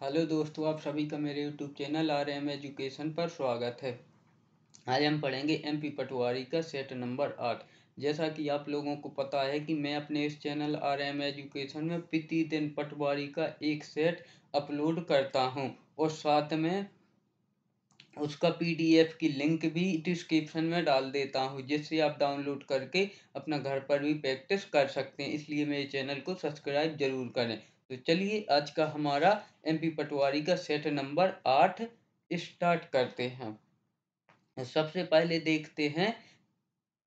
Hello दोस्तों, आप सभी का मेरे यूट्यूब चैनल RM एजुकेशन पर स्वागत है। आज हम पढ़ेंगे MP पटवारी का सेट नंबर 8। जैसा कि आप लोगों को पता है कि मैं अपने इस चैनल RM एजुकेशन में प्रतिदिन पटवारी का एक सेट अपलोड करता हूं और साथ में उसका PDF की लिंक भी डिस्क्रिप्शन में डाल देता हूं, जिससे आप डाउनलोड करके अपना घर पर भी प्रैक्टिस कर सकते हैं। इसलिए मेरे चैनल को सब्सक्राइब जरूर करें। तो चलिए आज का हमारा MP पटवारी का सेट नंबर 8 स्टार्ट करते हैं। सबसे पहले देखते हैं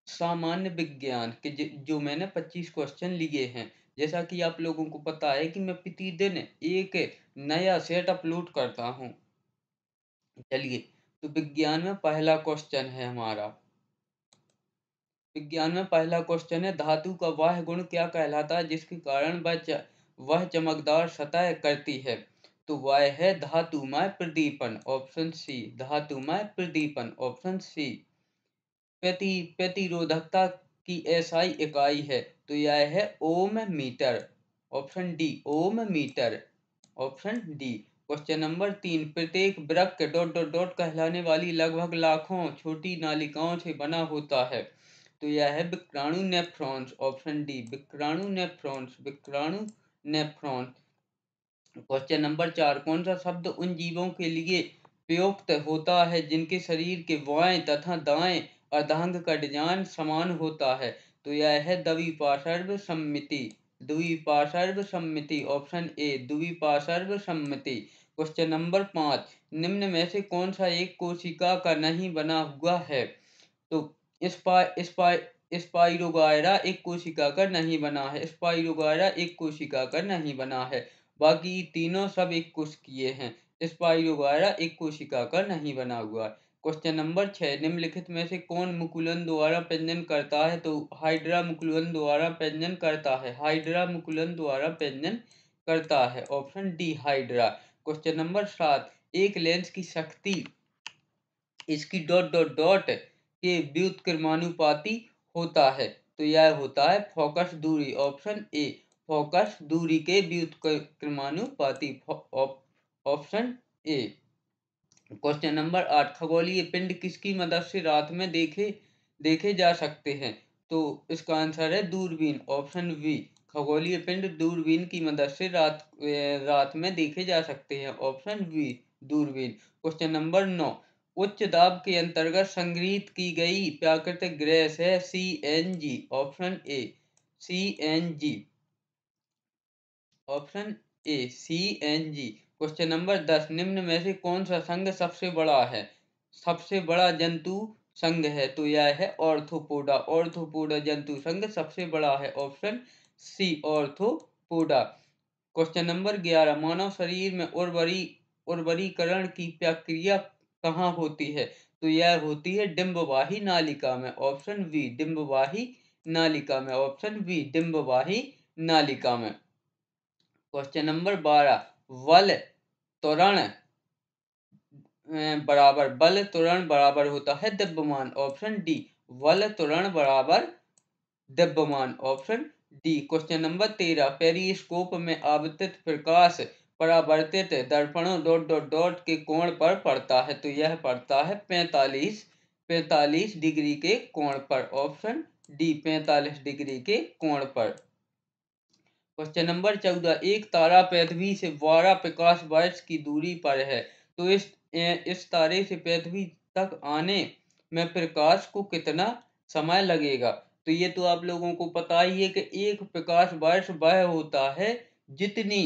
सामान्य विज्ञान के जो मैंने 25 क्वेश्चन लिए हैं। जैसा कि आप लोगों को पता है कि मैं प्रतिदिन एक नया सेट अपलोड करता हूं। चलिए, तो विज्ञान में पहला क्वेश्चन है हमारा। विज्ञान में पहला क्वेश्चन है, धातु का वह गुण क्या कहलाता है जिसके कारण वह चमकदार सतह करती है? तो वह है धातुमय प्रदीपन, ऑप्शन सी। धातुमय प्रदीपन, option C. प्रतिरोधकता की SI इकाई है, तो यह है ohm meter, option D. Ohm meter, option D. Question number 3, प्रत्येक वृक्क डॉट डॉट डॉट कहलाने वाली लगभग लाखों छोटी नालिकाओं से बना होता है, तो यह है विक्राणु नेफ्रॉन्स, ऑप्शन डी। विक्राणु नेफ्रॉन्स, विक्राणु नेफ्रॉन्स। क्वेश्चन नंबर 4, कौन सा शब्द उन जीवों के लिए प्रयुक्त होता है जिनके शरीर के बाएं तथा दाएं अर्धांग का डिजाइन समान होता है? तो यह है द्विपार्श्व सममिति, द्विपार्श्व सममिति, ऑप्शन ए। द्विपार्श्व सममिति। क्वेश्चन नंबर 5, निम्न में से कौन सा एक कोशिका का नहीं बना हुआ है? तो स्पाइरोगायरा एक कोशिका का नहीं बना है, स्पाइरोगायरा एक कोशिका का नहीं बना है। बाकी तीनों सब एक कोशिकीय हैं। स्पाइरोगायरा एक कोशिका का नहीं बना हुआ। क्वेश्चन नंबर 6, निम्नलिखित में से कौन मुकुलन द्वारा प्रजनन करता है? तो हाइड्रा मुकुलन द्वारा प्रजनन करता है, हाइड्रा मुकुलन द्वारा प्रजनन करता है, option D hydra. Question number 7, एक लेंस की शक्ति इसकी डॉट डॉट डॉट के व्युत्क्रमानुपाती होता है, तो यह होता है फोकस दूरी, ऑप्शन ए। फोकस दूरी के व्युत्क्रमानुपाती, ऑप्शन ए। क्वेश्चन नंबर 8, खगोलीय पिंड किसकी मदद से रात में देखे जा सकते हैं? तो इसका आंसर है दूरबीन, ऑप्शन बी। खगोलीय पिंड दूरबीन की मदद से रात में देखे जा सकते हैं, ऑप्शन बी, दूरबीन। क्वेश्चन नंबर 9, उच्च दाब के अंतर्गत संग्रहित की गई प्राकृतिक गैस है CNG, option A. CNG, option A, CNG। Question number 10, निम्न में से कौन सा संघ सबसे बड़ा है? सबसे बड़ा जंतु संघ है, तो यह है ऑर्थोपोडा, ऑर्थोपोडा जंतु संघ सबसे बड़ा है, option C, Arthropoda. Question number 11, मानव शरीर में उर्वरीकरण की प्रक्रिया कहाँ होती है? तो यह होती है डिंबवाही नालिका में, ऑप्शन बी। डिंबवाही नालिका में, ऑप्शन बी, डिंबवाही नालिका में। क्वेश्चन नंबर 12, बल त्वरण बराबर होता है द्रव्यमान, ऑप्शन डी। बल त्वरण बराबर द्रव्यमान, option D. Question number 13, periscope में आपतित प्रकाश परावर्तित दर्पणों डॉट डॉट डॉट के कोण पर पड़ता है, तो यह पड़ता है 45 डिग्री के कोण पर, ऑप्शन डी, 45 डिग्री के कोण पर। क्वेश्चन नंबर 14, एक तारा पृथ्वी से 12 प्रकाश वर्ष की दूरी पर है, तो इस तारे से पृथ्वी तक आने में प्रकाश को कितना समय लगेगा? तो ये तो आप लोगों को पता ही है कि एक प्रकाश वर्ष वह होता है जितनी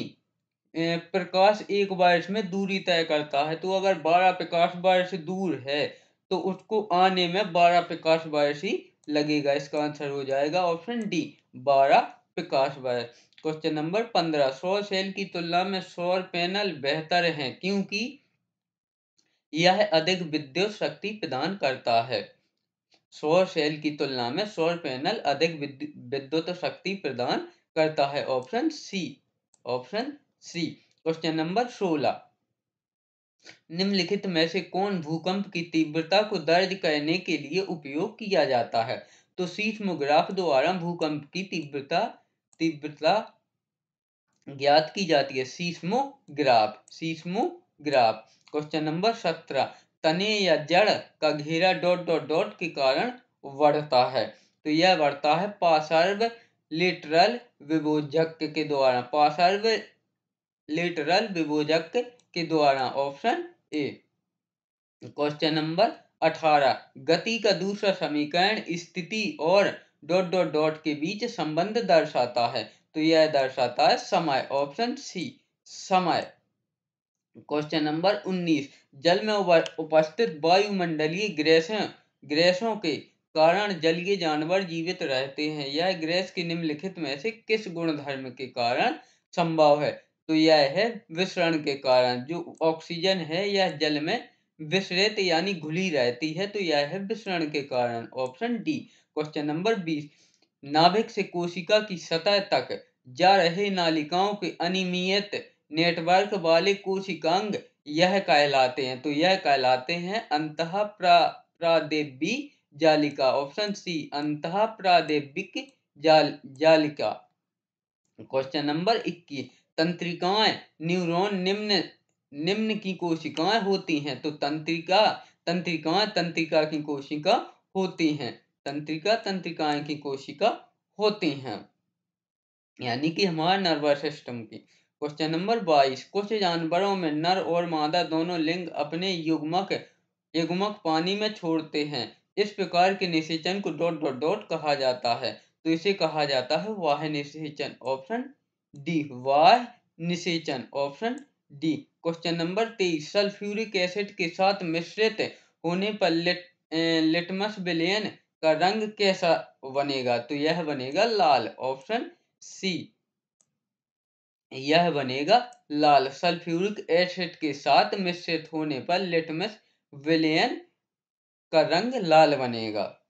प्रकाश एक वर्ष में दूरी तय करता है। तो अगर 12 प्रकाश वर्ष दूर है तो उसको आने में 12 प्रकाश वर्ष ही लगेगा। इसका आंसर हो जाएगा ऑप्शन डी, 12 प्रकाश वर्ष। क्वेश्चन नंबर 15, सौर सेल की तुलना में सौर पैनल बेहतर है क्योंकि यह अधिक विद्युत शक्ति प्रदान करता है। सौर सेल की तुलना में सौर पैनल अधिक विद्युत शक्ति प्रदान करता है, option C, option C. Question number 16, निम्नलिखित में से कौन भूकंप की तीव्रता को दर्ज करने के लिए उपयोग किया जाता है? तो सीस्मोग्राफ द्वारा भूकंप की तीव्रता ज्ञात की जाती है? सीस्मोग्राफ। क्वेश्चन नंबर 17, तने या जड़ का घेरा डॉट डॉट डॉट के कारण बढ़ता है, तो यह बढ़ता है पार्श्व लेटरल विभोजक के द्वारा, पार्श्व लेटरल विभोजक के द्वारा, ऑप्शन ए। क्वेश्चन नंबर 18, गति का दूसरा समीकरण स्थिति और डॉट डॉट डॉट के बीच संबंध दर्शाता है, तो यह दर्शाता है समय, ऑप्शन सी, समय। क्वेश्चन नंबर 19, जल में उपस्थित वायुमंडलीय गैसों के कारण जलीय जानवर जीवित रहते हैं, यह गैस के निम्नलिखित में से किस गुणधर्म के कारण संभव है? तो यह है विसरण के कारण। जो ऑक्सीजन है यह जल में विसरित यानी घुली रहती है, तो यह है विसरण के कारण, ऑप्शन डी। क्वेश्चन नंबर 20, नाभिक से कोशिका की सतह तक जा रहे नालिकाओं के अनियमित नेटवर्क वाले कोशिकांग यह कहलाते हैं, तो यह कहलाते हैं अंतः प्रादेवी जालिका, ऑप्शन सी, अंतः प्रादेविक जालिका। क्वेश्चन नंबर 21, तंत्रिकाएं न्यूरॉन निम्न निम्न की कोशिकाएं होती हैं, तो तंत्रिकाएं तंत्रिका की कोशिका होती हैं, तंत्रिकाएं की कोशिका होती हैं, यानी कि हमारा नर्वस सिस्टम की। क्वेश्चन नंबर 22, कुछ जानवरों में नर और मादा दोनों लिंग अपने युग्मक पानी में छोड़ते हैं, इस प्रकार के निषेचन को डॉट डॉट डॉट कहा जाता है, तो इसे कहा जाता है वाह्य निषेचन, ऑप्शन डी, वाह्य निषेचन, option D. Question number 23, sulphuric acid के साथ मिश्रित होने पर लिटमस विलयन का रंग कैसा बनेगा? तो यह बनेगा लाल, ऑप्शन सी, यह बनेगा लाल। सल्फ्यूरिक एसिड के साथ मिश्रित होने पर लिटमस विलयन का रंग लाल बनेगा।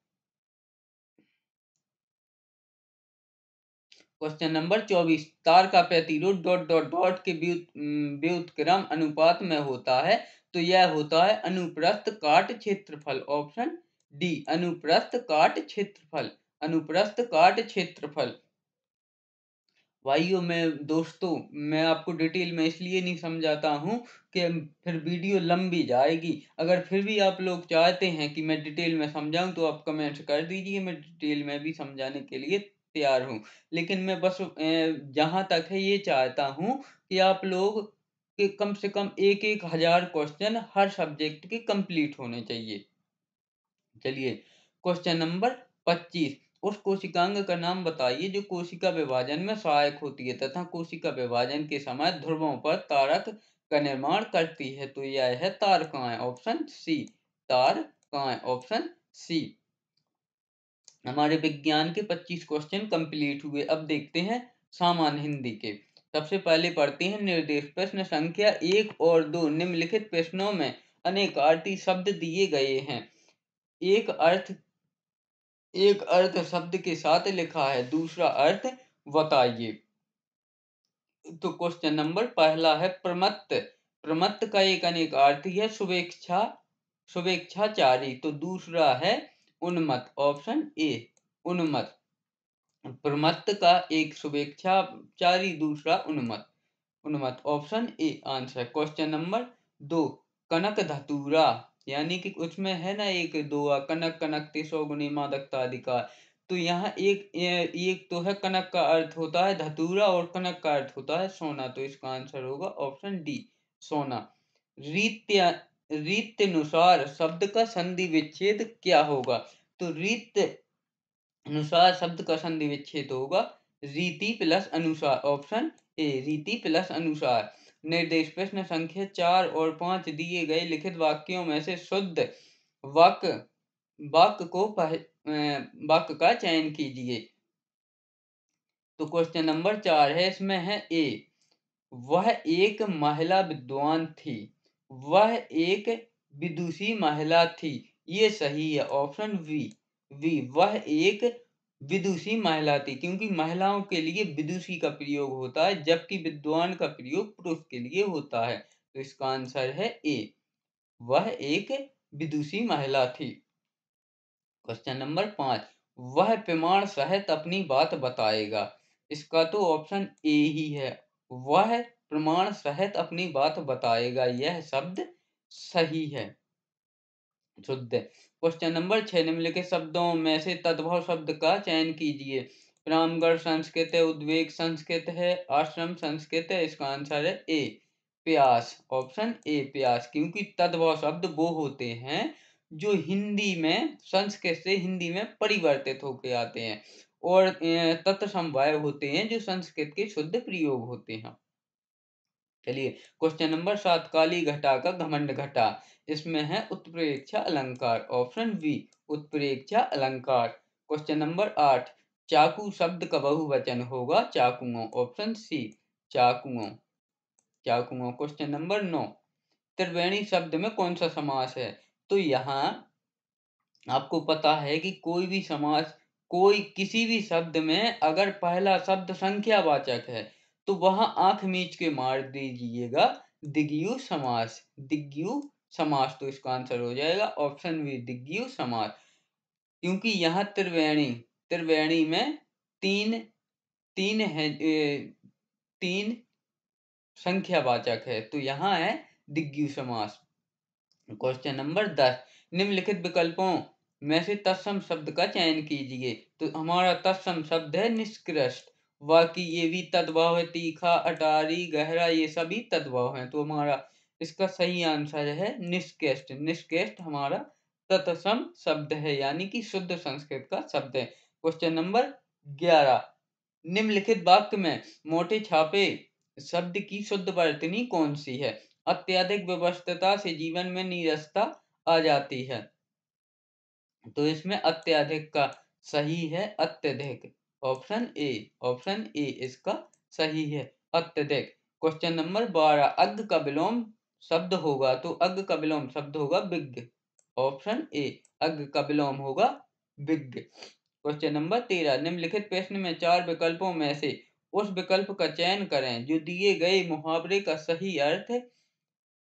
क्वेश्चन नंबर 24, तार का प्रतिरोध डॉट डॉट डॉट के व्युत्क्रम अनुपात में होता है, तो यह होता है अनुप्रस्थ काट क्षेत्रफल, ऑप्शन डी, अनुप्रस्थ काट क्षेत्रफल, अनुप्रस्थ काट क्षेत्रफल। भाइयों दोस्तों, मैं आपको डिटेल में इसलिए नहीं समझाता हूँ कि फिर वीडियो लंबी जाएगी। अगर फिर भी आप लोग चाहते हैं कि मैं डिटेल में समझाऊं तो आप कमेंट्स कर दीजिए, मैं डिटेल में भी समझाने के लिए तैयार हूँ। लेकिन मैं बस जहाँ तक है ये चाहता हूँ कि आप लोग के कम से कम 1,000 क्वेश्चन हर सब्जेक्ट के कंप्लीट होने चाहिए। चलिए, क्वेश्चन नंबर 25, उस कोशिकांग का नाम बताइए जो कोशिका विभाजन में सहायक होती है तथा कोशिका विभाजन के समय ध्रुवों पर तारक का निर्माण करती है, तो यह है तारकाएं, ऑप्शन सी, तारकाएं, ऑप्शन सी। हमारे विज्ञान के 25 क्वेश्चन कंप्लीट हुए। अब देखते हैं सामान्य हिंदी के। सबसे पहले पढ़ते हैं निर्देश प्रश्न संख्या 1 और 2, निम्नलिखित प्रश्नों में अनेकार्थी शब्द दिए गए हैं, एक अर्थ शब्द के साथ लिखा है, दूसरा अर्थ बताइए। तो क्वेश्चन नंबर पहला है प्रमत्त। प्रमत्त का एक अनेकार्थी है शुभेच्छाचारी, तो दूसरा है उन्मत्त, ऑप्शन ए, उन्मत्त। प्रमत्त का एक शुभेच्छाचारी, दूसरा उन्मत्त, उन्मत्त, option A answer. Question number 2, कनक धतूरा, यानी कि उसमें है ना एक दोहा, कनक कनक ते सौगुनी मादकता अधिकार, तो यहाँ एक तो है कनक का अर्थ होता है धतूरा और कनक का अर्थ होता है सोना, तो इसका आंसर होगा ऑप्शन डी, सोना। रीत्य रीत्यनुसार शब्द का संधि विच्छेद क्या होगा? तो रीत्य अनुसार शब्द का संधि विच्छेद होगा रीति प्लस अनुसार, ऑप्शन ए, रीति प्लस अनुसार। निर्देश प्रश्न संख्या 4 और 5 दिए गए लिखित वाक्यों में से शुद्ध वाक्य वाक्य का चयन कीजिए। तो क्वेश्चन नंबर 4 है, इसमें है ए, वह एक महिला विद्वान थी, वह एक विदुषी महिला थी, ये सही है, ऑप्शन वी, वह एक विदुषी महिला थी, क्योंकि महिलाओं के लिए विदुषी का प्रयोग होता है जबकि विद्वान का प्रयोग पुरुष के लिए होता है, तो इसका आंसर है ए, वह एक विदुषी महिला थी। क्वेश्चन नंबर 5, वह प्रमाण सहित अपनी बात बताएगा, इसका तो ऑप्शन ए ही है, वह प्रमाण सहित अपनी बात बताएगा, यह शब्द सही है। शुद्ध है। क्वेश्चन नंबर 6, निम्नलिखित शब्दों में से तद्भव शब्द का चयन कीजिए। रामगढ़ संस्कृत है, उद्वेग संस्कृत है, आश्रम संस्कृत है। इसका आंसर है ए प्यास, ऑप्शन ए प्यास, क्योंकि तद्भव शब्द वो होते हैं जो हिंदी में संस्कृत से हिंदी में परिवर्तित होके आते हैं, और तत्समवाय होते हैं जो संस्कृत के शुद्ध प्रयोग होते हैं। चलिए क्वेश्चन नंबर 7, काली घटा का घमंड घटा, इसमें है उत्प्रेक्षा अलंकार, ऑप्शन बी उत्प्रेक्षा अलंकार। क्वेश्चन नंबर 8, चाकू शब्द का बहुवचन होगा चाकुओं, ऑप्शन सी चाकुओं, चाकुओं। क्वेश्चन नंबर 9, त्रिवेणी शब्द में कौन सा समास है? तो यहाँ आपको पता है कि कोई भी समास, कोई किसी भी शब्द में अगर पहला शब्द संख्यावाचक है तो वहां आंख मीच के मार दीजिएगा दिग्यु समास, दिग्यु समास। तो इसका आंसर हो जाएगा ऑप्शन बी दिग्यु समास, क्योंकि यहाँ त्रिवेणी, त्रिवेणी में तीन तीन है, तीन संख्यावाचक है, तो यहाँ है दिग्यु समास। क्वेश्चन नंबर 10, निम्नलिखित विकल्पों में से तत्सम शब्द का चयन कीजिए। तो हमारा तत्सम शब्द है निष्कृष्ट, बाकी ये भी तद्भव है, तीखा, अटारी, गहरा, ये सभी तद्भव हैं। तो हमारा इसका सही आंसर है निष्कृष्ट, निष्कृष्ट हमारा तत्सम शब्द है, यानी कि शुद्ध संस्कृत का शब्द है। क्वेश्चन नंबर 11, निम्नलिखित वाक्य में मोटे छापे शब्द की शुद्ध वर्तनी कौन सी है? अत्यधिक व्यवस्थितता से जीवन में नीरसता आ जाती है, तो इसमें अत्यधिक का सही है अत्यधिक, ऑप्शन ए, ऑप्शन ए इसका सही है अत्यधिक। क्वेश्चन नंबर 12, अग्ग का विलोम शब्द होगा, तो अग्ग का विलोम शब्द होगा विज्ञ, ऑप्शन ए अग्ग का विलोम होगा विज्ञ। क्वेश्चन नंबर 13, निम्नलिखित प्रश्न में 4 विकल्पों में से उस विकल्प का चयन करें जो दिए गए मुहावरे का सही अर्थ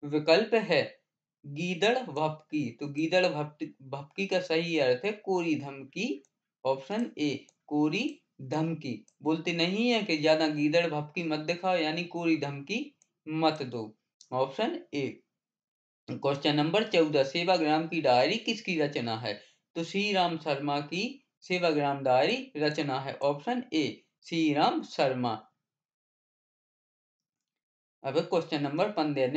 विकल्प है। गीदड़ भभकी, तो गीदड़ भभकी का सही अर्थ है कोरी धमकी, ऑप्शन ए कोरी धमकी। बोलते नहीं है कि ज्यादा गीदड़ भभकी मत दिखाओ, यानी कोरी धमकी मत दो, option A. Question number 14, Sevagram की डायरी किसकी रचना है? तो श्री राम शर्मा की सेवाग्राम डायरी रचना है, ऑप्शन ए श्री राम शर्मा। अब क्वेश्चन नंबर 15,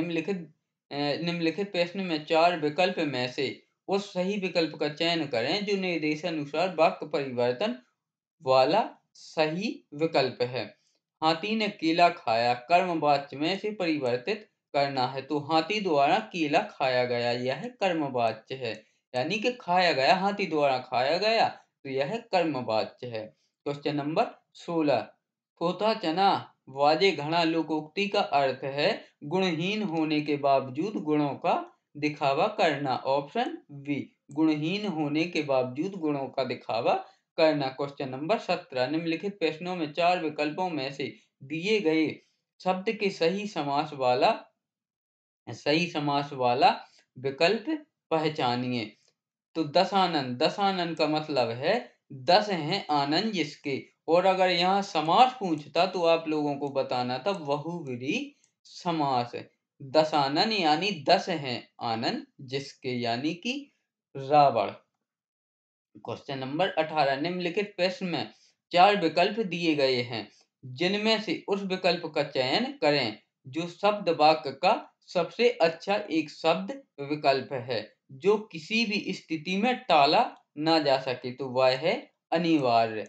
निम्नलिखित प्रश्न में 4 विकल्प में से उस सही विकल्प का चयन करें जो निर्देशानुसार वाक्य परिवर्तन वाला सही विकल्प है। हाथी ने केला खाया कर्मवाच्य में से परिवर्तित करना है, तो हाथी द्वारा केला खाया गया, यह कर्मवाच्य है, यानी कि खाया गया, हाथी द्वारा खाया गया, तो यह कर्मवाच्य है। क्वेश्चन नंबर 16, थोथा चना वाजे घड़ा लोकोक्ति का अर्थ है गुणहीन होने के बावजूद गुणों का दिखावा करना, ऑप्शन बी गुणहीन होने के बावजूद गुणों का दिखावा करना। क्वेश्चन नंबर 17, निम्नलिखित प्रश्नों में 4 विकल्पों में से दिए गए शब्द के सही समास वाला विकल्प पहचानिए। तो दशानन, दशानन का मतलब है 10 हैं आनंद जिसके, और अगर यहाँ समास पूछता तो आप लोगों को बताना था बहुव्रीहि समास। दशानन यानी 10 हैं आनंद जिसके, यानी कि रावण। क्वेश्चन नंबर 18, निम्नलिखित प्रश्न में 4 विकल्प दिए गए हैं, जिनमें से उस विकल्प का चयन करें जो शब्द वाक्य का सबसे अच्छा एक शब्द विकल्प है जो किसी भी स्थिति में टाला ना जा सके, तो वह है अनिवार्य,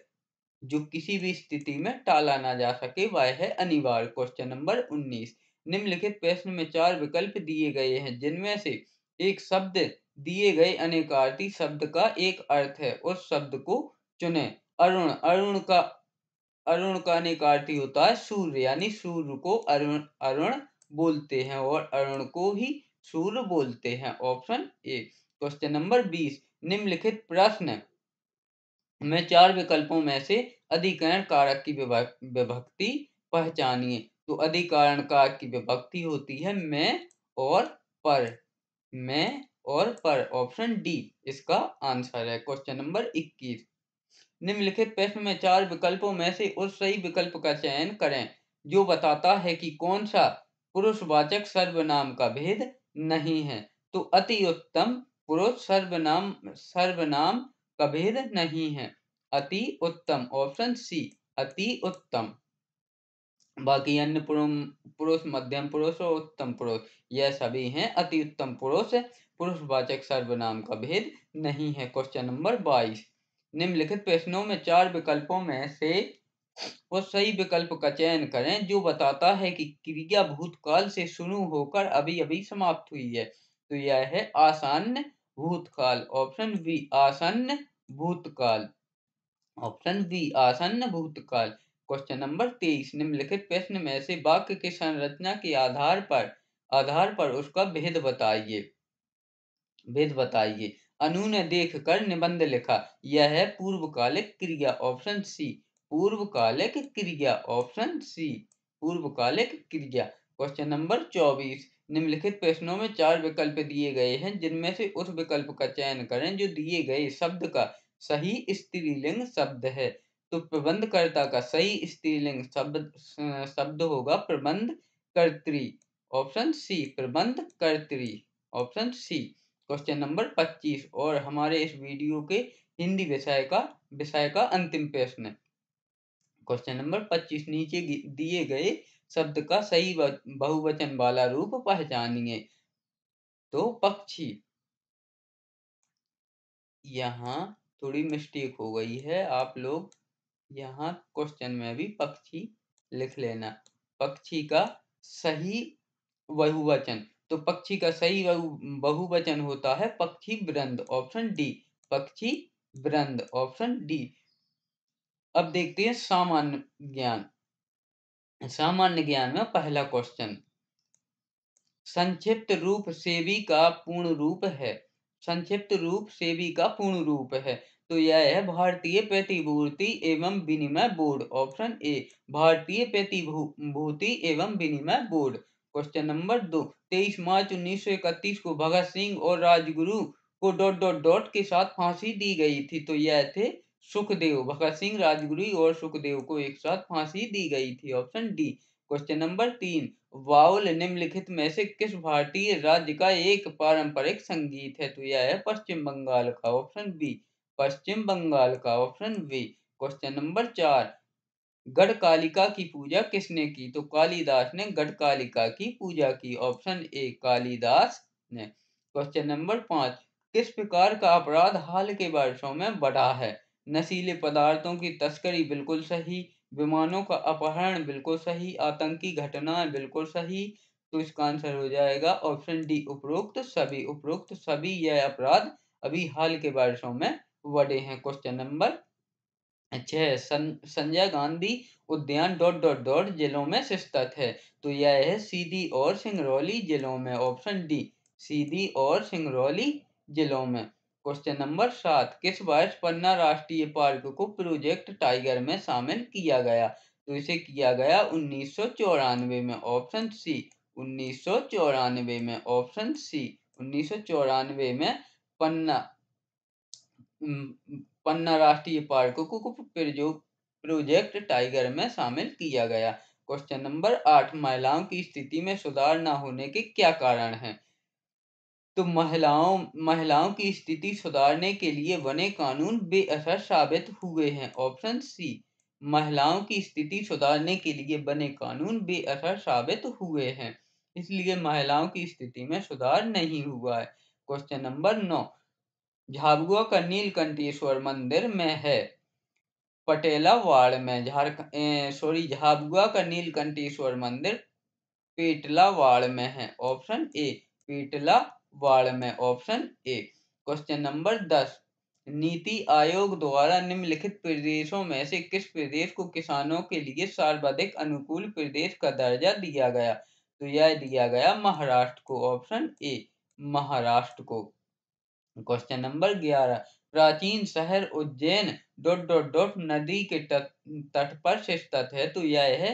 जो किसी भी स्थिति में टाला ना जा सके वह है अनिवार्य। क्वेश्चन नंबर 19, निम्नलिखित प्रश्न में 4 विकल्प दिए गए हैं, जिनमें से एक शब्द दिए गए अनेकार्थी शब्द का एक अर्थ है, उस शब्द को चुने। अरुण, अरुण का अनेकार्थी होता है सूर्य, यानी सूर्य को अरुण अरुण बोलते हैं और अरुण को ही सूर्य बोलते हैं, ऑप्शन ए। क्वेश्चन नंबर 20, निम्नलिखित प्रश्न में 4 विकल्पों में से अधिकरण कारक की विभक्ति पहचानिए। तो अधिकरण कारक की विभक्ति होती है मैं और पर, मैं और पर, ऑप्शन डी इसका आंसर है। क्वेश्चन नंबर 21, निम्नलिखित प्रश्न में 4 विकल्पों में से उस सही विकल्प का चयन करें जो बताता है कि कौन सा पुरुषवाचक सर्वनाम का भेद नहीं है। तो अति उत्तम पुरुष सर्वनाम सर्वनाम का भेद नहीं है। अति उत्तम, ऑप्शन सी, अति उत्तम। बाकी अन्य पुरुष, मध्यम पुरुष और उत्तम पुरुष, यह सभी हैं अति उत्तम पुरुष। पुरुषवाचक सर्वनाम का भेद नहीं है। क्वेश्चन नंबर 22, निम्नलिखित प्रश्नों में 4 विकल्पों में से उस सही विकल्प का चयन करें जो बताता है कि क्रिया भूतकाल से शुरू होकर अभी अभी समाप्त हुई है। तो यह है आसन्न भूतकाल, ऑप्शन बी, आसन्न भूतकाल, ऑप्शन बी, आसन्न भूतकाल। क्वेश्चन नंबर 23, निम्नलिखित प्रश्न में से वाक्य की संरचना के आधार पर उसका भेद बताइए। भेद बताइए। अनु ने देखकर निबंध लिखा, यह है पूर्वकालिक क्रिया, ऑप्शन सी, पूर्वकालिक क्रिया, ऑप्शन सी, पूर्वकालिक क्रिया। क्वेश्चन नंबर 24, निम्नलिखित प्रश्नों में 4 विकल्प दिए गए हैं जिनमें से उस विकल्प का चयन करें जो दिए गए शब्द का सही स्त्रीलिंग शब्द है। तो प्रबंधकर्ता का सही स्त्रीलिंग शब्द होगा प्रबंध कर्त्री, ऑप्शन सी, प्रबंध कर्त्री, ऑप्शन सी। क्वेश्चन नंबर 25 और हमारे इस वीडियो के हिंदी विषय का अंतिम प्रश्न। क्वेश्चन नंबर 25, नीचे दिए गए शब्द का सही बहुवचन वाला रूप पहचानिए। तो पक्षी, यहाँ थोड़ी मिस्टेक हो गई है, आप लोग यहाँ क्वेश्चन में भी पक्षी लिख लेना। पक्षी का सही बहुवचन, तो पक्षी का सही बहुवचन होता है पक्षी वृंद, ऑप्शन डी, पक्षी वृंद, ऑप्शन डी। अब देखते हैं सामान्य ज्ञान। सामान्य ज्ञान में पहला क्वेश्चन, संक्षिप्त रूप सेवी का पूर्ण रूप है। संक्षिप्त रूप सेवी का पूर्ण रूप है। तो यह है भारतीय प्रतिभूति एवं विनिमय बोर्ड, ऑप्शन ए, भारतीय प्रतिभूति एवं विनिमय बोर्ड। क्वेश्चन नंबर 2, 23 मार्च 1931 को भगत सिंह और Rajguru co dot dot dot के साथ फांसी दी गई थी। तो यह थे सुखदेव, भगत सिंह, राजगुरु और सुखदेव को एक साथ फांसी दी गई थी, option D. Question number 3, vowel निम्नलिखित में से किस भारतीय राज्य का एक पारंपरिक संगीत है। तो यह है पश्चिम बंगाल का, ऑप्शन बी, पश्चिम बंगाल का, option B. Question number 4, Gadhkalika की पूजा किसने की। तो कालिदास ने गढ़कालिका की पूजा की, ऑप्शन ए, कालिदास ने। क्वेश्चन नंबर 5, किस प्रकार का अपराध हाल के वर्षों में बढ़ा है। नशीले पदार्थों की तस्करी, बिल्कुल सही। विमानों का अपहरण, बिल्कुल सही। आतंकी घटनाएं, बिल्कुल सही। तो इसका आंसर हो जाएगा ऑप्शन डी, उपरोक्त सभी। उपरोक्त सभी यह अपराध अभी हाल के वर्षों में बढ़े हैं। क्वेश्चन नंबर 6, संजय गांधी उद्यान डॉट डॉट डॉट जिलों में स्थित है। तो यह है सीधी और सिंगरौली जिलों में, ऑप्शन डी, सीधी और सिंगरौली जिलों में। क्वेश्चन नंबर 7, किस वर्ष पन्ना राष्ट्रीय पार्क को प्रोजेक्ट टाइगर में शामिल किया गया। तो इसे किया गया 1994 में, ऑप्शन सी, 1994 में, ऑप्शन सी, 1994 में पन्ना पन्ना राष्ट्रीय पार्क को प्रोजेक्ट टाइगर में शामिल किया गया। क्वेश्चन नंबर 8, महिलाओं की स्थिति में सुधार न होने के क्या कारण हैं। तो महिलाओं की स्थिति सुधारने के लिए बने कानून बेअसर साबित हुए हैं, ऑप्शन सी, महिलाओं की स्थिति सुधारने के लिए बने कानून बेअसर साबित हुए हैं, इसलिए महिलाओं की स्थिति में सुधार नहीं हुआ है। क्वेश्चन नंबर 9, झाबुआ का नीलकंठेश्वर मंदिर में है पटेलावाड़ में, झाबुआ का नीलकंठेश्वर मंदिर पेटलावाड़ में है, ऑप्शन ए, पेटलावाड़ में, option A. Question number 10, NITI Aayog द्वारा निम्नलिखित प्रदेशों में से किस प्रदेश को किसानों के लिए सर्वाधिक अनुकूल प्रदेश का दर्जा दिया गया। तो यह दिया गया महाराष्ट्र को, ऑप्शन ए, महाराष्ट्र को। क्वेश्चन नंबर 11, प्राचीन शहर उज्जैन डॉट डॉट डॉट नदी के तट पर स्थित है। तो यह है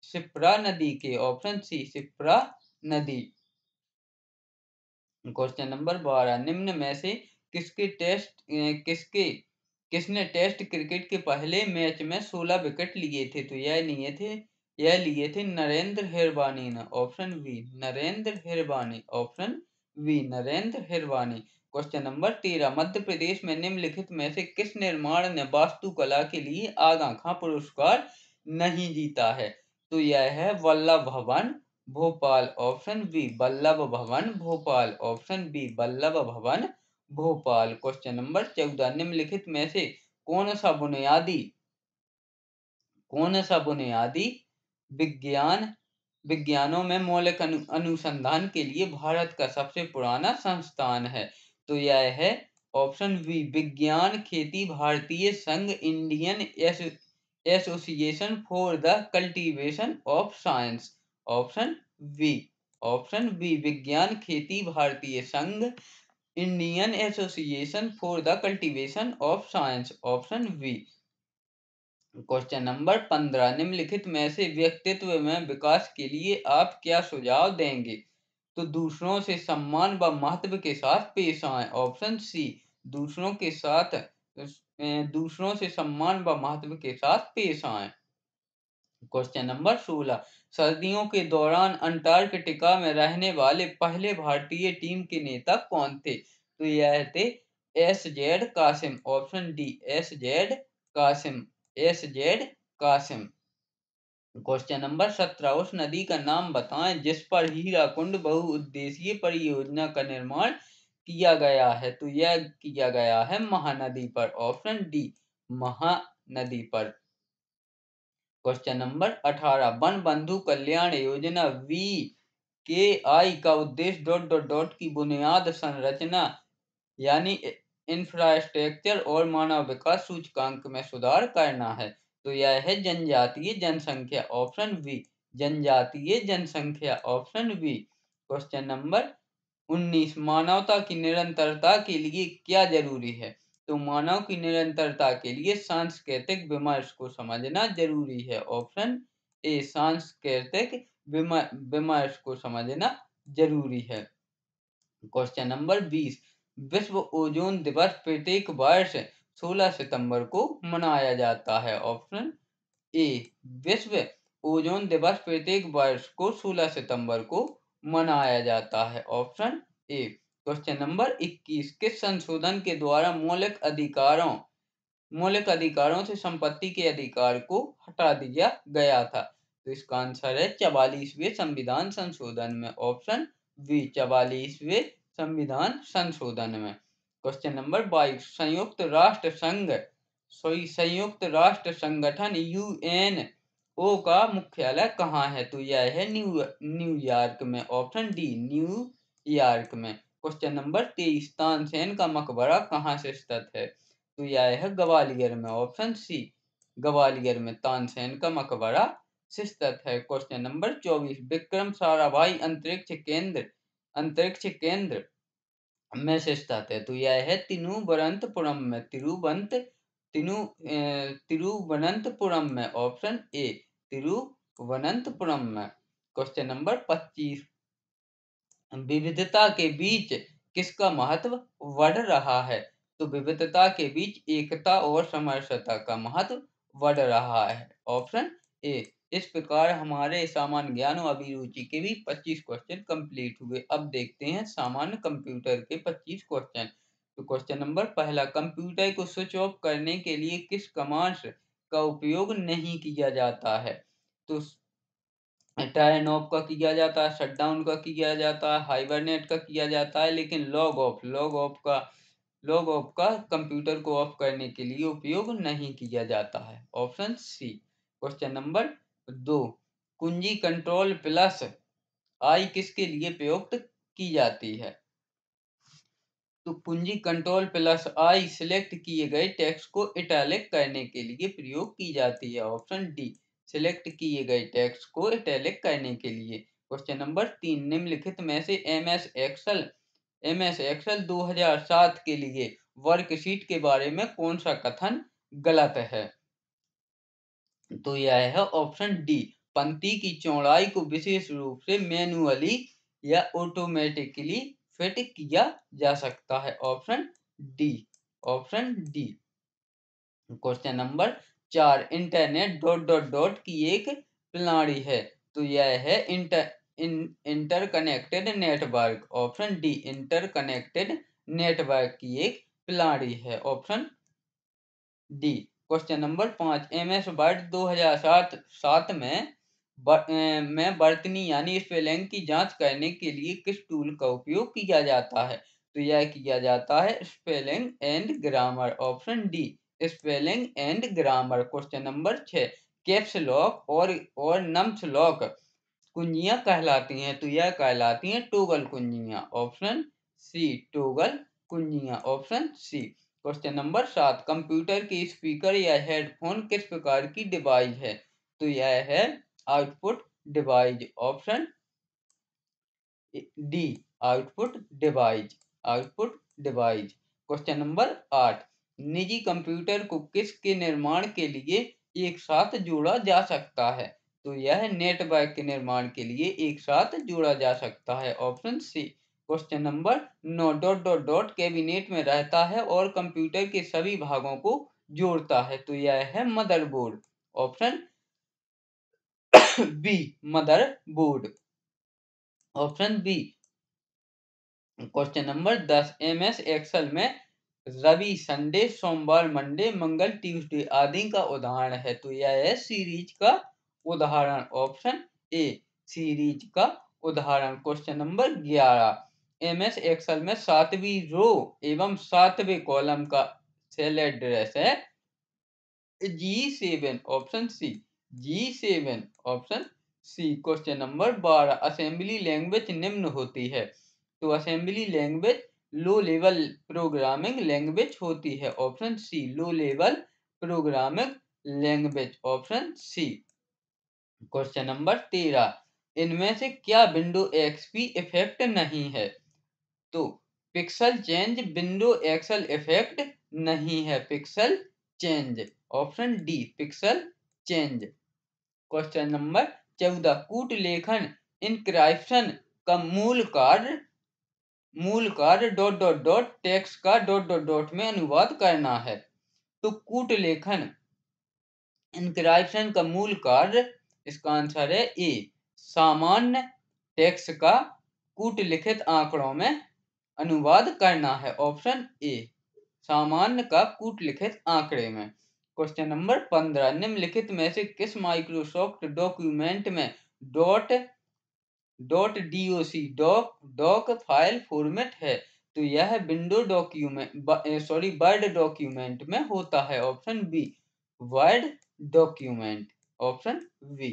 शिप्रा नदी के, ऑप्शन सी, शिप्रा नदी। क्वेश्चन नंबर 12, निम्न में से किसके किसने टेस्ट क्रिकेट के पहले मैच में 16 विकेट लिए थे? तो यह लिए थे नरेंद्र हिरवानी ने, option B Narendra Hirwani, option B Narendra Hirwani. Question number 13, Madhya Pradesh में निम्नलिखित में से किस निर्माण ने वास्तुकला के लिए आगा खां पुरस्कार नहीं जीता है? तो यह है Vallabh Bhavan Bhopal, option B Vallabh Bhavan Bhopal, option B Vallabh Bhavan Bhopal. Question number 14, निम्नलिखित में से कौन सा बुनियादी विज्ञान विज्ञानों में मौलिक अनुसंधान के लिए भारत का सबसे पुराना संस्थान है? तो यह है ऑप्शन बी विज्ञान खेती भारतीय संघ, Indian Association for the Cultivation of Science, option B option B विज्ञान खेती भारतीय संघ, Indian Association for the Cultivation of Science, option B. Question number 15, निम्नलिखित में से व्यक्तित्व में विकास के लिए आप क्या सुझाव देंगे? तो दूसरों से सम्मान व महत्व के साथ पेश आए, ऑप्शन सी दूसरों से सम्मान व महत्व के साथ पेश आए। क्वेश्चन नंबर 16, सर्दियों के दौरान अंटार्कटिका में रहने वाले पहले भारतीय टीम के नेता कौन थे? तो यह थे S Z. Qasim, option D S Z. Qasim. Question number 17, उस नदी का नाम बताएं जिस पर हीराकुंड बहुउद्देशीय परियोजना का निर्माण किया गया है? तो यह किया गया है महानदी पर, ऑप्शन डी महानदी पर। क्वेश्चन नंबर 18, वन बंधु कल्याण योजना VKI का उद्देश्य डॉट डॉट डॉट की बुनियाद संरचना यानी इंफ्रास्ट्रक्चर और मानव विकास सूचकांक में सुधार करना है। तो यह है जनजातीय जनसंख्या, ऑप्शन बी जनजातीय जनसंख्या, ऑप्शन बी। क्वेश्चन नंबर 19, मानवता की निरंतरता के लिए क्या जरूरी है? तो मानव की निरंतरता के लिए सांस्कृतिक विमर्श को समझना जरूरी है, ऑप्शन ए सांस्कृतिक विमर्श को समझना जरूरी है। क्वेश्चन नंबर 20, विश्व ओजोन दिवस प्रत्येक वर्ष 16 सितंबर को मनाया जाता है, ऑप्शन ए विश्व ओजोन दिवस प्रत्येक वर्ष को 16 सितंबर को मनाया जाता है, ऑप्शन ए। क्वेश्चन नंबर 21, किस संशोधन के द्वारा मौलिक अधिकारों से संपत्ति के अधिकार को हटा दिया गया था? तो इसका आंसर है 44वें संविधान संशोधन में, ऑप्शन बी 44वें संविधान संशोधन में। क्वेश्चन नंबर 22, संयुक्त राष्ट्र संगठन यूएनओ का मुख्यालय कहाँ है? तो यह है न्यूयॉर्क में, ऑप्शन डी न्यूयॉर्क में। क्वेश्चन नंबर 23, तानसेन का मकबरा कहाँ से स्थित है? तो यह है ग्वालियर में, ऑप्शन सी ग्वालियर में तानसेन का मकबरा स्थित है। क्वेश्चन नंबर 24, विक्रम साराभाई अंतरिक्ष केंद्र में से स्थित है? तो यह है तिरुवनंतपुरम में, तिरुवनंतपुरम में, ऑप्शन ए तिरुवनंतपुरम में। क्वेश्चन नंबर 25, विविधता के बीच किसका महत्व बढ़ रहा है? तो विविधता के बीच एकता और समरसता का महत्व बढ़ रहा है, ऑप्शन ए। इस प्रकार हमारे सामान्य ज्ञान और अभिरुचि के भी 25 क्वेश्चन कंप्लीट हुए। अब देखते हैं सामान्य कंप्यूटर के 25 क्वेश्चन। तो क्वेश्चन नंबर पहला, कंप्यूटर को स्विच ऑफ करने के लिए किस कमांड का उपयोग नहीं किया जाता है? तो टर्न ऑफ का किया जाता है, शट डाउन का किया जाता है, हाइबरनेट का किया जाता है, लेकिन लॉग ऑफ का कंप्यूटर को ऑफ करने के लिए उपयोग नहीं किया जाता है, ऑप्शन सी। क्वेश्चन नंबर 2, कुंजी कंट्रोल प्लस आई किसके लिए प्रयुक्त की जाती है? तो कुंजी कंट्रोल प्लस आई सिलेक्ट किए गए टेक्स्ट को इटैलिक करने के लिए प्रयोग की जाती है, ऑप्शन डी सिलेक्ट किए गए टेक्स्ट को इटैलिक करने के लिए। क्वेश्चन नंबर 3, निम्नलिखित में से एमएस एक्सेल 2007 के लिए वर्कशीट के बारे में कौन सा कथन गलत है? तो यह है ऑप्शन डी, पंक्ति की चौड़ाई को विशेष रूप से मैन्युअली या ऑटोमेटिकली फिट किया जा सकता है, option D. Question number 4, internet dot dot dot की एक प्रणाली है, तो यह है interconnected network. Option D, interconnected network की एक प्रणाली है। Option D. Question number 5, MS Word 2007 में वर्तनी यानी स्पेलिंग की जांच करने के लिए किस टूल का उपयोग किया जाता है, तो यह किया जाता है spelling and grammar. Option D, spelling and grammar. Question number 6, caps lock और नम्स लॉक कुंजियां कहलाती हैं, तो यह कहलाती हैं टोगल कुंजियां। ऑप्शन सी, टोगल कुंजियां। Option C. Question number 7, computer के स्पीकर या हेडफोन किस प्रकार की डिवाइस है, तो यह है output device. Option D, output device. Output device. Question number 8, निजी कंप्यूटर को किसके निर्माण के लिए एक साथ जोड़ा जा सकता है, तो यह नेटवर्क के निर्माण के लिए एक साथ जोड़ा जा सकता है। Option C. Question number 9, dot dot dot cabinet में रहता है और कंप्यूटर के सभी भागों को जोड़ता है, तो यह है motherboard. Option B, motherboard. Option B. Question number 10, MS Excel में रवि संडे, सोमवार मंडे, मंगल ट्यूसडे आदि का उदाहरण है, तो यह है सीरीज का उदाहरण। ऑप्शन ए, सीरीज का उदाहरण। क्वेश्चन नंबर 11, MS एक्सेल में 7वीं रो एवं 7वें कॉलम का सेल एड्रेस है G7। Option C, G7। Option C. Question number 12, assembly language निम्न होती है, तो assembly language low level programming language होती है। Option C, low level programming language. Option C. Question number 13, इनमें से क्या विंडो एक्सपी इफेक्ट नहीं है, तो pixel change window Excel effect नहीं है, pixel change. Option D, pixel change. Question number 14, कूट लेखन इनक्रिप्शन का मूल कार्य डॉट डॉट डॉट टेक्स्ट का डॉट डॉट डॉट में अनुवाद करना है, तो कूट लेखन इनक्रिप्शन का मूल कार्य, इसका आंसर है ए, सामान्य टेक्स्ट का कूटलिखित आंकड़ों में अनुवाद करना है। ऑप्शन ए, सामान्य का कूटलिखित आंकड़े में। क्वेश्चन नंबर 15, निम्नलिखित में से किस माइक्रोसॉफ्ट डॉक्यूमेंट में dot dot doc file format है, तो यह विंडो डॉक्यूमेंट वर्ड डॉक्यूमेंट में होता है। Option B, word document. Option B.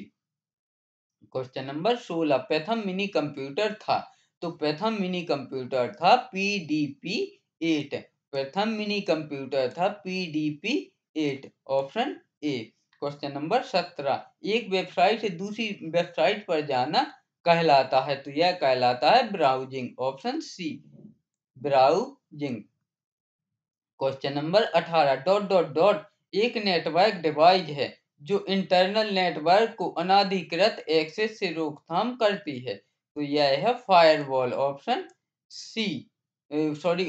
Question number 16, प्रथम मिनी कंप्यूटर था, तो प्रथम मिनी कंप्यूटर था PDP 8। प्रथम मिनी कंप्यूटर था PDP 8। Option A. Question number 17, एक वेबसाइट से दूसरी वेबसाइट पर जाना कहलाता है, तो यह कहलाता है browsing. Option C, browsing. Question number 18, dot dot dot एक नेटवर्क डिवाइस है जो इंटरनल नेटवर्क को अनधिकृत एक्सेस से रोकथाम करती है, तो यह है firewall. Option C,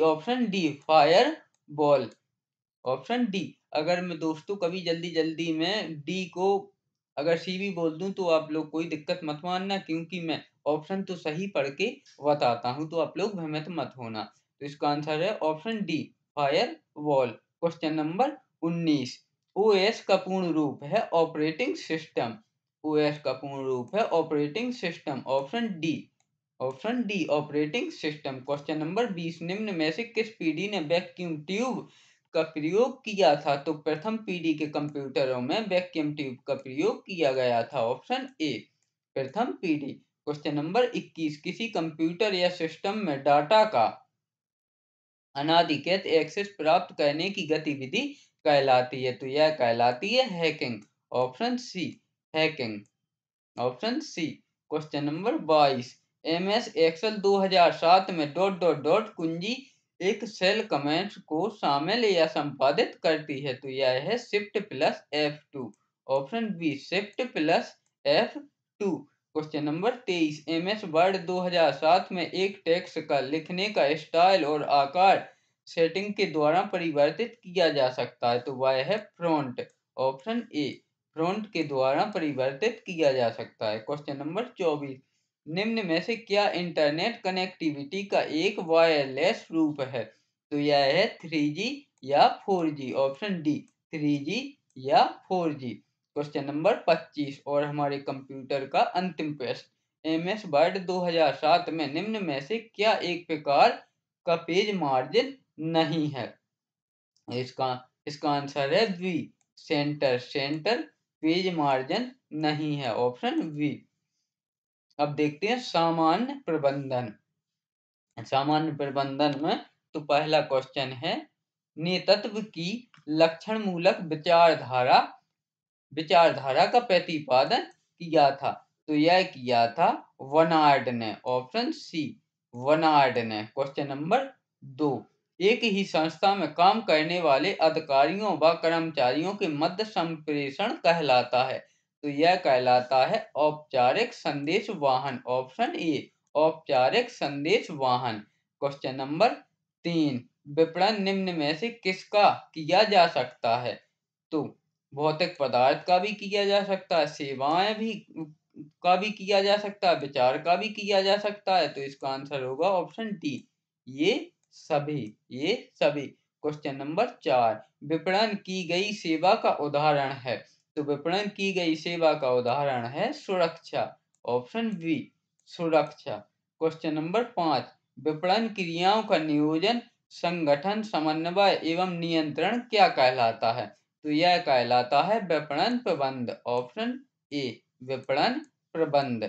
option D, firewall. Option D. अगर मैं दोस्तों कभी जल्दी जल्दी में डी को अगर सी भी बोल दूं तो आप लोग कोई दिक्कत मत मानना, क्योंकि मैं ऑप्शन तो सही पढ़ के बताता हूं, तो आप लोग भ्रमित मत होना। तो इसका आंसर है option D, fire wall. Question number 19, OS का पूर्ण रूप है ऑपरेटिंग सिस्टम। ओएस का पूर्ण रूप है operating system. Option D, option D, operating system. Question number 20, निम्न में से किस पीढ़ी ने वैक्यूम ट्यूब का प्रयोग किया था, तो प्रथम पीढ़ी के कंप्यूटरों में वैक्यूम ट्यूब का प्रयोग किया गया था। ऑप्शन ए, प्रथम पीढ़ी। क्वेश्चन नंबर 21, किसी कंप्यूटर या सिस्टम में डाटा का अनाधिकृत एक्सेस प्राप्त करने की गतिविधि कहलाती है, तो यह कहलाती है hacking. Option C, hacking. Option C. Question number 22, MS Excel 2007 में डॉट डॉट डॉट कुंजी एक सेल कमेंट्स को शामिल या संपादित करती है, तो यह है shift plus F2। Option B, shift plus F2। Question number 23, MS Word 2007 में एक टेक्स्ट का लिखने का स्टाइल और आकार सेटिंग के द्वारा परिवर्तित किया जा सकता है? तो वह है फ्रंट, ऑप्शन ए, फ्रंट के द्वारा परिवर्तित किया जा सकता है। क्वेश्चन नंबर 24, निम्न में से क्या इंटरनेट कनेक्टिविटी का एक वायरलेस रूप है? तो यह है 3G या 4G, ऑप्शन डी, 3G या 4G। क्वेश्चन नंबर 25 और हमारे कंप्यूटर का अंतिम प्रश्न, MS वर्ड 2007 में निम्न में से क्या एक प्रकार का पेज मार्जिन नहीं है? इसका इसका आंसर है B, centre, centre page margin नहीं है, ऑप्शन वी। अब देखते हैं सामान्य प्रबंधन। सामान्य प्रबंधन में तो पहला क्वेश्चन है, नेतृत्व की लक्षण मूलक विचारधारा विचारधारा का प्रतिपादन किया था? तो यह किया था वनार्ड ने, ऑप्शन सी, वनार्ड ने। क्वेश्चन नंबर 2, एक ही संस्था में काम करने वाले अधिकारियों व कर्मचारियों के मध्य संप्रेषण कहलाता है? तो यह कहलाता है औपचारिक संदेश वाहन, ऑप्शन ए, औपचारिक संदेश वाहन। क्वेश्चन नंबर 3, विपणन निम्न में से किसका किया जा सकता है? तो भौतिक पदार्थ का भी किया जा सकता है, सेवाएं भी का भी किया जा सकता है, विचार का भी किया जा सकता है। तो इसका आंसर होगा ऑप्शन डी, ये सभी, ये सभी। क्वेश्चन नंबर 4, विपणन की गई सेवा का उदाहरण है? तो विपणन की गई सेवा का उदाहरण है सुरक्षा, ऑप्शन बी, सुरक्षा। क्वेश्चन नंबर 5, विपणन क्रियाओं का नियोजन, संगठन, समन्वय एवं नियंत्रण क्या कहलाता है? तो यह कहलाता है विपणन प्रबंध, ऑप्शन ए, विपणन प्रबंध।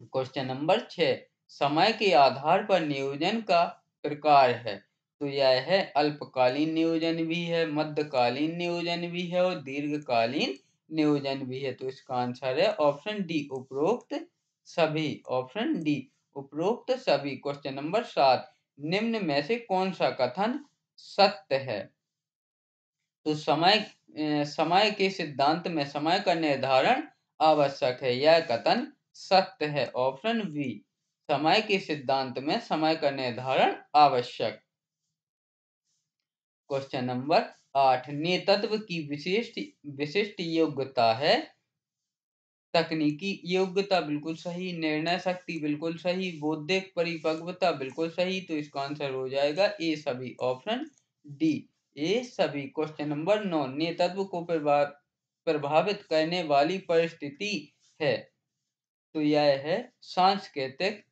क्वेश्चन नंबर 6, समय के आधार पर नियोजन का प्रकार है? तो यह है अल्पकालीन नियोजन भी है, मध्यकालीन नियोजन भी है और दीर्घकालीन नियोजन भी है। तो इसका आंसर है ऑप्शन डी, उपरोक्त सभी, ऑप्शन डी, उपरोक्त सभी। क्वेश्चन नंबर 7, निम्न में से कौन सा कथन सत्य है? तो समय के सिद्धांत में समय का निर्धारण आवश्यक है, यह कथन सत्य है, ऑप्शन बी, समय के सिद्धांत में समय का निर्धारण आवश्यक। क्वेश्चन नंबर 8, नेतृत्व की विशिष्ट विशिष्ट योग्यता है? तकनीकी योग्यता बिल्कुल सही, निर्णय शक्ति बिल्कुल सही, बौद्धिक परिपक्वता बिल्कुल सही। तो इसका आंसर हो जाएगा ए सभी, ऑप्शन डी, ए सभी। क्वेश्चन नंबर 9, नेतृत्व को प्रभावित करने वाली परिस्थिति है? तो यह है सांस्कृतिक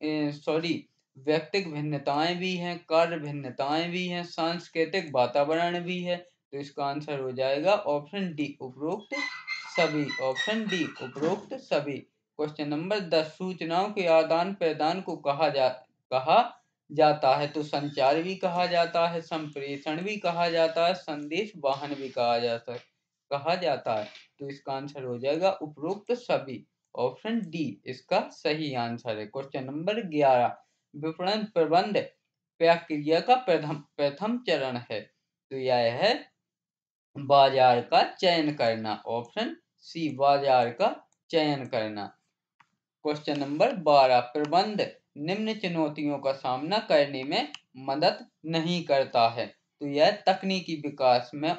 व्यक्तिगत भिन्नताएं भी हैं, कार्य भिन्नताएं भी हैं, सांस्कृतिक वातावरण भी है। तो इसका आंसर हो जाएगा ऑप्शन डी, उपरोक्त सभी, ऑप्शन डी, उपरोक्त सभी। क्वेश्चन नंबर 10, सूचनाओं के आदान प्रदान को कहा जाता है? तो संचार भी कहा जाता है, संप्रेषण भी कहा जाता है, संदेश वाहन भी कहा जाता है। तो इसका आंसर हो जाएगा उपरोक्त सभी, ऑप्शन डी इसका सही आंसर है। क्वेश्चन नंबर 11, विपणन प्रबंध प्रक्रिया का प्रथम चरण है? तो यह है बाजार का चयन करना, ऑप्शन सी, बाजार का चयन करना। क्वेश्चन नंबर 12, प्रबंध निम्न चुनौतियों का सामना करने में मदद नहीं करता है? तो यह तकनीकी विकास में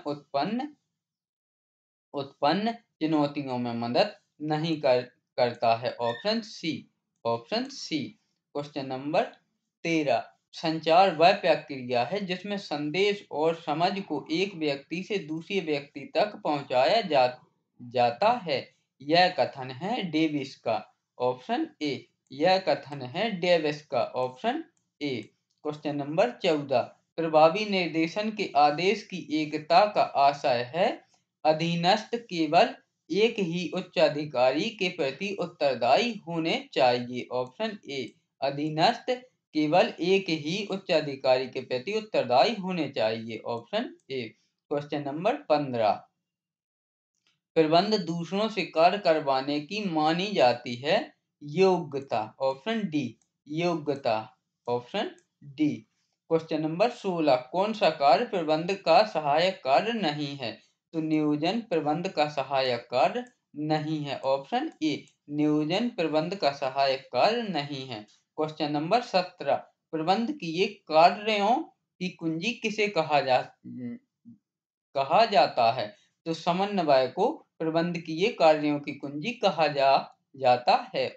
उत्पन्न चुनौतियों में मदद नहीं करता है, option C, option C. Question number 13, संचार वह प्रक्रिया है जिसमें संदेश और समझ को एक व्यक्ति से दूसरे व्यक्ति तक पहुंचाया जाता है, यह कथन है डेविस का, ऑप्शन ए, यह कथन है डेविस का, ऑप्शन ए। क्वेश्चन नंबर 14, प्रभावी निर्देशन के आदेश की एकता का आशय है? अधीनस्थ केवल एक ही उच्चाधिकारी के प्रति उत्तरदायी होने चाहिए, ऑप्शन ए, अधीनस्थ केवल एक ही उच्चाधिकारी के प्रति उत्तरदायी होने चाहिए, ऑप्शन ए। क्वेश्चन नंबर 15, प्रबंध दूसरों से कार्य करवाने की मानी जाती है योग्यता, ऑप्शन डी, योग्यता, ऑप्शन डी। क्वेश्चन नंबर 16, कौन सा कार्य प्रबंध का सहायक कार्य नहीं है? तो नियोजन प्रबंध का सहायक कार्य नहीं है, ऑप्शन ए, नियोजन प्रबंध का सहायक कार्य नहीं है। क्वेश्चन नंबर 17, प्रबंध किए कार्यों की कुंजी किसे कहा जाता है? तो समन्वय को प्रबंधकीय कार्यों की कुंजी कहा जाता है।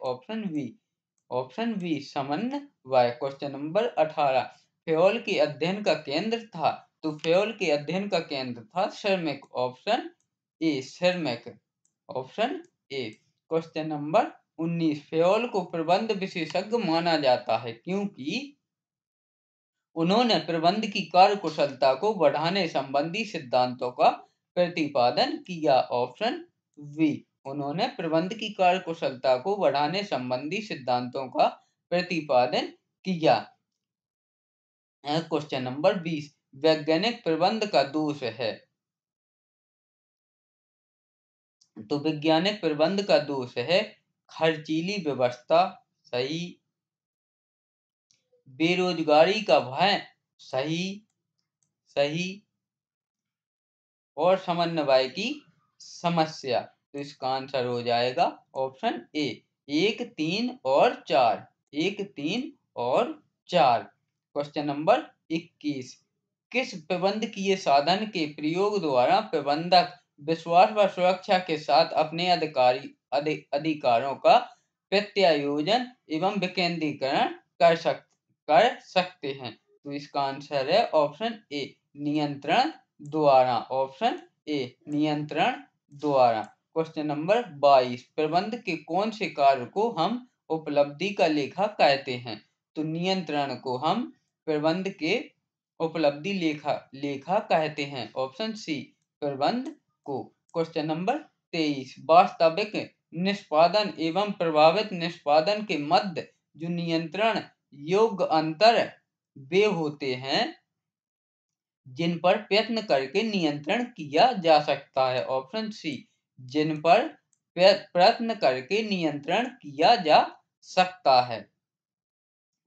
ऑप्शन बी समन्वय। क्वेश्चन नंबर 18 फ्योल के अध्ययन का केंद्र था। तो फ्योल के अध्ययन का केंद्र था श्रमिक। ऑप्शन ए श्रमिक। Option A. Question number 19 Fayol को प्रबंध विशेषज्ञ माना जाता है क्योंकि उन्होंने प्रबंध की कार्यकुशलता को बढ़ाने संबंधी सिद्धांतों का प्रतिपादन किया। Option B. उन्होंने प्रबंध की कार्यकुशलता को बढ़ाने संबंधी सिद्धांतों का प्रतिपादन किया। क्वेश्चन नंबर 20 वैज्ञानिक प्रबंध का दोष है। तो वैज्ञानिक प्रबंध का दोष है खर्चीली व्यवस्था। सही। बेरोजगारी का भय। सही। और समन्वय की समस्या। तो इसका आंसर हो जाएगा ऑप्शन ए 1, 3 और 4। 1, 3 और 4। क्वेश्चन नंबर 21 किस प्रबंधकीय साधन के प्रयोग द्वारा प्रबंधक विश्वास व सुरक्षा के साथ अपने अधिकारों का प्रत्यायोजन एवं विकेंद्रीकरण कर सकते हैं? तो इसका आंसर है ऑप्शन ए नियंत्रण द्वारा। ऑप्शन ए नियंत्रण द्वारा। क्वेश्चन नंबर 22 प्रबंध के कौन से कार्य को हम उपलब्धि का लेखा कहते हैं? तो नियंत्रण को हम प्रबंध के उपलब्धि लेखा कहते हैं। ऑप्शन सी प्रबंध को। क्वेश्चन नंबर 23 वास्तविक निष्पादन एवं प्रभावित निष्पादन के मध्य जो नियंत्रण योग्य अंतर वे होते हैं जिन पर प्रयत्न करके नियंत्रण किया जा सकता है। ऑप्शन सी जिन पर प्रयत्न करके नियंत्रण किया जा सकता है।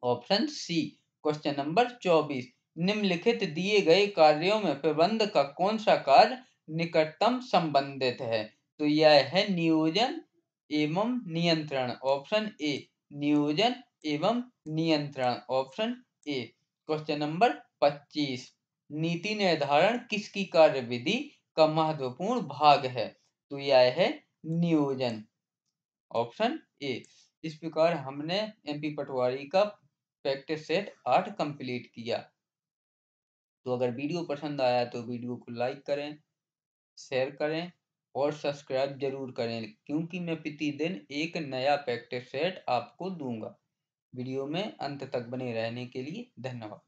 Option C. क्वेश्चन नंबर 24 निम्नलिखित दिए गए कार्यों में प्रबंध का कौन सा कार्य निकटतम संबंधित है? तो यह है नियोजन एवं नियंत्रण। ऑप्शन ए नियोजन एवं नियंत्रण। Option A. क्वेश्चन नंबर 25 नीति निर्धारण किसकी कार्यविधि का महत्वपूर्ण भाग है? तो यह है नियोजन। Option A. इस प्रकार हमने एमपी पटवारी का प्रैक्टिस सेट 8 कंप्लीट किया। तो अगर वीडियो पसंद आया तो वीडियो को लाइक करें, शेयर करें और सब्सक्राइब जरूर करें क्योंकि मैं प्रतिदिन एक नया प्रैक्टिस सेट आपको दूंगा। वीडियो में अंत तक बने रहने के लिए धन्यवाद।